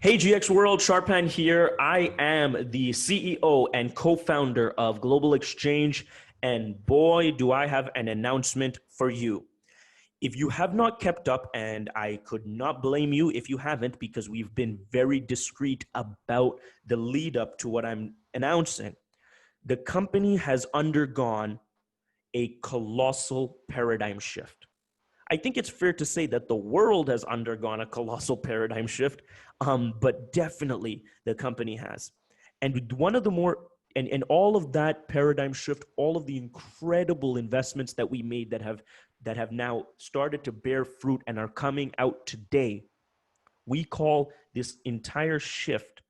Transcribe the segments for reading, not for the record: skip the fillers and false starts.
Hey GX World, Shorupan here. I am the CEO and co-founder of Global Exchange, and boy, do I have an announcement for you. If you have not kept up, and I could not blame you if you haven't, because we've been very discreet about the lead up to what I'm announcing, the company has undergone a colossal paradigm shift. I think it's fair to say that the world has undergone a colossal paradigm shift, but definitely the company has. And one of the more, and all of that paradigm shift, all of the incredible investments that we made that have now started to bear fruit and are coming out today, we call this entire shift,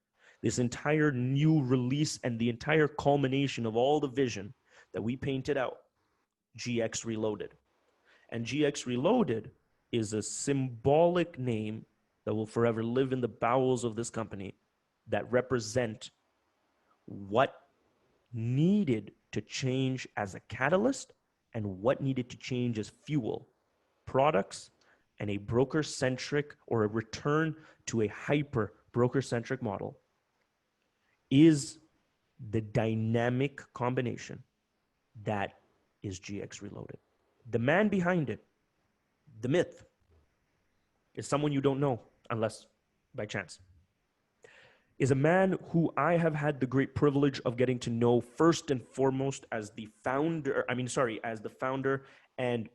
this entire new release, and the entire culmination of all the vision that we painted out, GX Reloaded. And GX Reloaded is a symbolic name that will forever live in the bowels of this company that represent what needed to change as a catalyst and what needed to change as fuel, products, and a broker-centric or a return to a hyper broker-centric model is the dynamic combination that is GX Reloaded. The man behind it, the myth, is someone you don't know unless by chance. Is a man who I have had the great privilege of getting to know first and foremost as the founder, as the founder and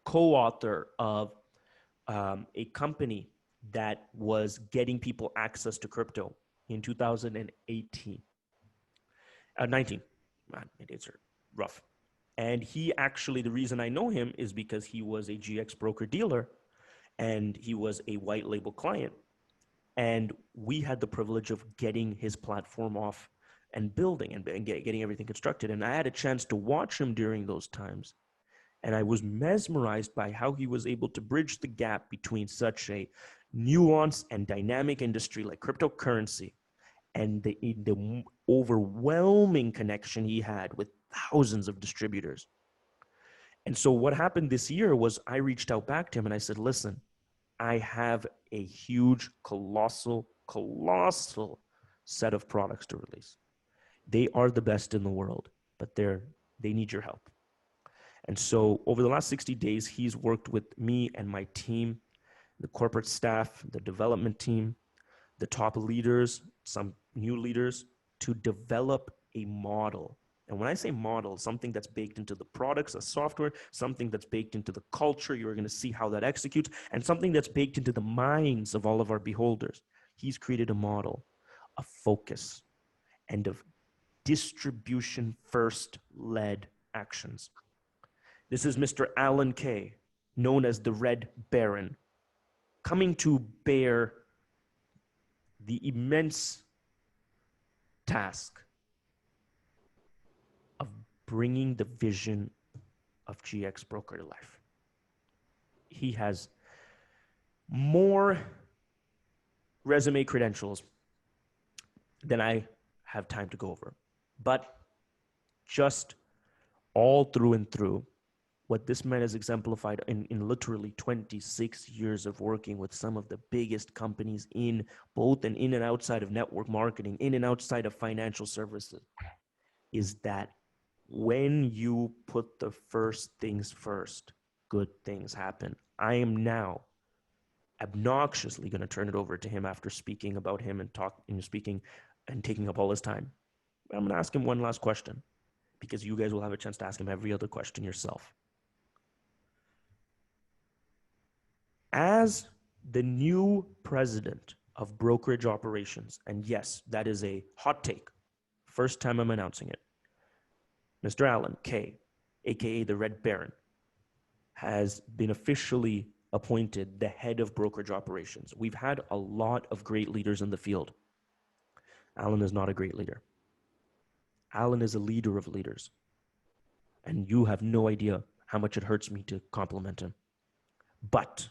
co-author of a company that was getting people access to crypto in 2018. 19. Man, my dates are rough. And he actually, the reason I know him is because he was a GX broker dealer and he was a white label client. And we had the privilege of getting his platform off and building and getting everything constructed. And I had a chance to watch him during those times. And I was mesmerized by how he was able to bridge the gap between such a nuanced and dynamic industry like cryptocurrency and the overwhelming connection he had with thousands of distributors. And so what happened this year was I reached out back to him and I said, listen, I have a huge, colossal set of products to release. They are the best in the world, but they need your help. And so over the last 60 days, he's worked with me and my team, the corporate staff, the development team, the top leaders, some new leaders, to develop a model. And when I say model, something that's baked into the products, a software, something that's baked into the culture, you're going to see how that executes, and something that's baked into the minds of all of our beholders. He's created a model of focus and of distribution first led actions. This is Mr. Alan K., known as the Red Baron, coming to bear the immense task of bringing the vision of GX Broker to life. He has more resume credentials than I have time to go over, but just all through and through, what this man has exemplified in literally 26 years of working with some of the biggest companies in both and in and outside of network marketing, in and outside of financial services, is that when you put the first things first, good things happen. I am now obnoxiously going to turn it over to him after speaking about him and speaking and taking up all his time. I'm going to ask him one last question because you guys will have a chance to ask him every other question yourself. As the new president of Brokerage operations, and yes, that is a hot take, first time I'm announcing it, Mr. Alan K., aka the Red Baron, has been officially appointed the head of Brokerage operations. We've had a lot of great leaders in the field. Alan is not a great leader. Alan is a leader of leaders. And you have no idea how much it hurts me to compliment him. But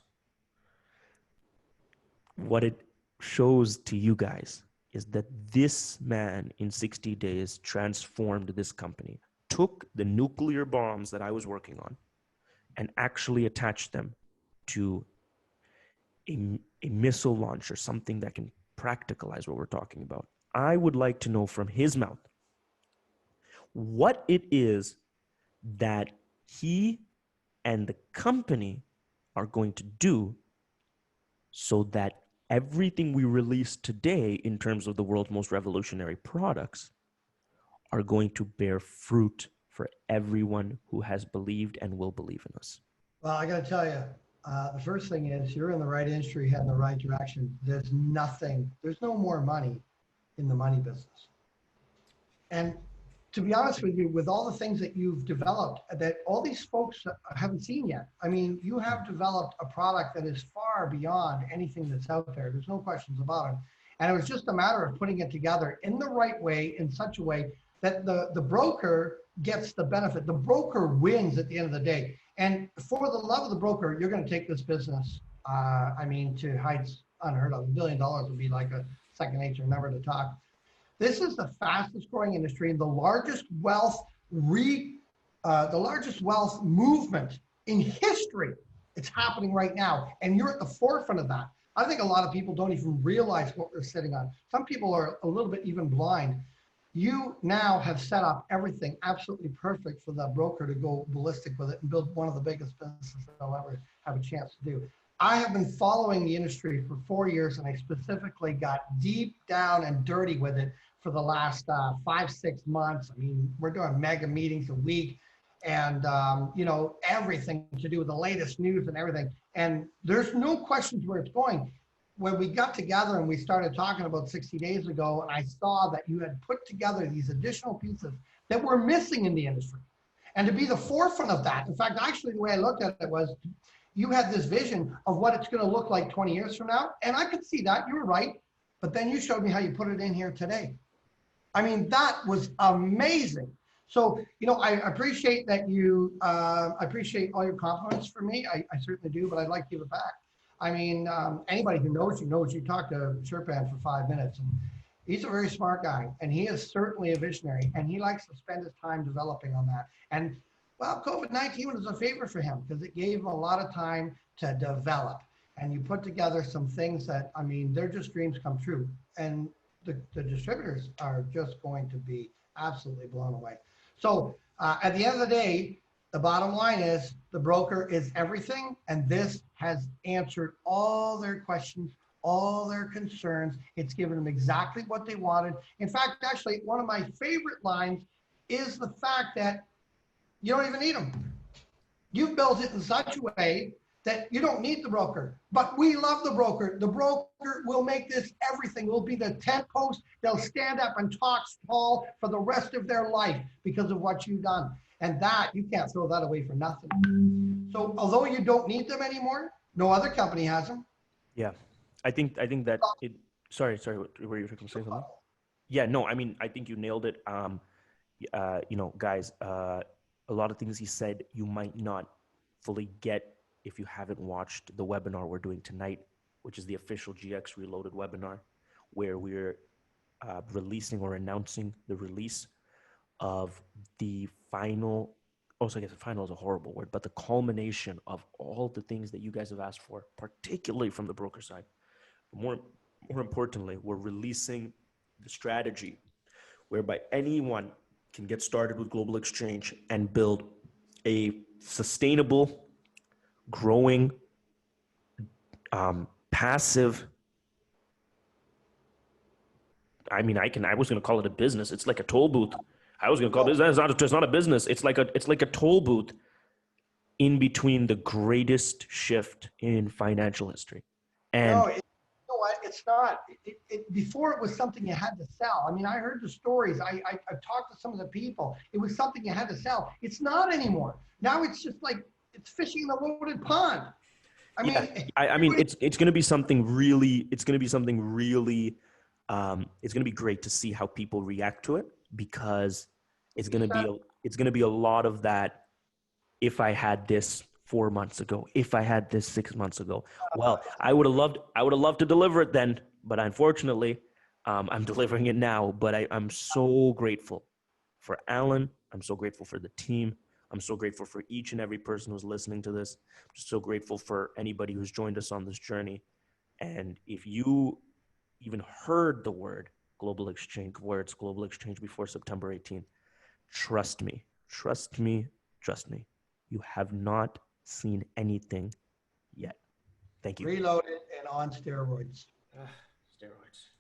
what it shows to you guys is that this man in 60 days transformed this company, took the nuclear bombs that I was working on and actually attached them to a missile launcher, something that can practicalize what we're talking about. I would like to know from his mouth what it is that he and the company are going to do so that everything we release today in terms of the world's most revolutionary products are going to bear fruit for everyone who has believed and will believe in us. Well, I got to tell you, the first thing is you're in the right industry, heading the right direction. There's no more money in the money business. And to be honest with you, with all the things that you've developed that all these folks haven't seen yet. I mean, you have developed a product that is far beyond anything that's out there. There's no questions about it. And it was just a matter of putting it together in the right way, in such a way that the broker gets the benefit. The broker wins at the end of the day. And for the love of the broker, you're going to take this business, to heights unheard of. $1 billion would be like a second nature number to talk. This is the fastest growing industry and the largest wealth movement in history. It's happening right now, and you're at the forefront of that. I think a lot of people don't even realize what we're sitting on. Some people are a little bit even blind. You now have set up everything absolutely perfect for the broker to go ballistic with it and build one of the biggest businesses they'll ever have a chance to do. I have been following the industry for 4 years, and I specifically got deep down and dirty with it for the last 5-6 months. I mean, we're doing mega meetings a week and, everything to do with the latest news and everything. And there's no questions where it's going. When we got together and we started talking about 60 days ago, and I saw that you had put together these additional pieces that were missing in the industry. And to be the forefront of that, in fact, actually the way I looked at it was, you had this vision of what it's going to look like 20 years from now. And I could see that, you were right. But then you showed me how you put it in here today. I mean, that was amazing. So, I appreciate that I appreciate all your compliments for me. I certainly do, but I'd like to give it back. I mean, anybody who knows you talked to Shorupan for 5 minutes, and he's a very smart guy, and he is certainly a visionary, and he likes to spend his time developing on that. And well, COVID-19 was a favor for him because it gave him a lot of time to develop. And you put together some things that, I mean, they're just dreams come true. And the distributors are just going to be absolutely blown away. So at the end of the day, the bottom line is the broker is everything, and this has answered all their questions, all their concerns. It's given them exactly what they wanted. In fact, actually, one of my favorite lines is the fact that you don't even need them. You've built it in such a way that you don't need the broker, but we love the broker. The broker will make this everything. Will be the tent post. They'll stand up and talk tall for the rest of their life because of what you've done. And that, you can't throw that away for nothing. So although you don't need them anymore, no other company has them. Yeah, I think that it, sorry, were you going to say something? Yeah, no, I mean, I think you nailed it. Guys, a lot of things he said, you might not fully get if you haven't watched the webinar we're doing tonight, which is the official GX Reloaded webinar, where we're releasing or announcing the release of the final, also I guess the final is a horrible word, but the culmination of all the things that you guys have asked for, particularly from the broker side. More importantly, we're releasing the strategy whereby anyone can get started with Global Exchange and build a sustainable, growing, passive. I mean, I was going to call it a business. It's like a toll booth. I was going to call it business. It's not a business. It's like a toll booth in between the greatest shift in financial history. And no, it's not. Before it was something you had to sell. I mean, I heard the stories. I've talked to some of the people. It was something you had to sell. It's not anymore. Now it's just like it's fishing in a loaded pond. I mean, it's going to be something really. It's going to be something really. It's going to be great to see how people react to it, because it's going to be a lot of that. If I had this 4 months ago, if I had this 6 months ago, well, I would have loved to deliver it then, but unfortunately, I'm delivering it now. But I'm so grateful for Alan. I'm so grateful for the team. I'm so grateful for each and every person who's listening to this. I'm so grateful for anybody who's joined us on this journey. And if you even heard the global exchange before September 18th, trust me, trust me, trust me. You have not seen anything yet. Thank you. Reloaded and on steroids. Steroids.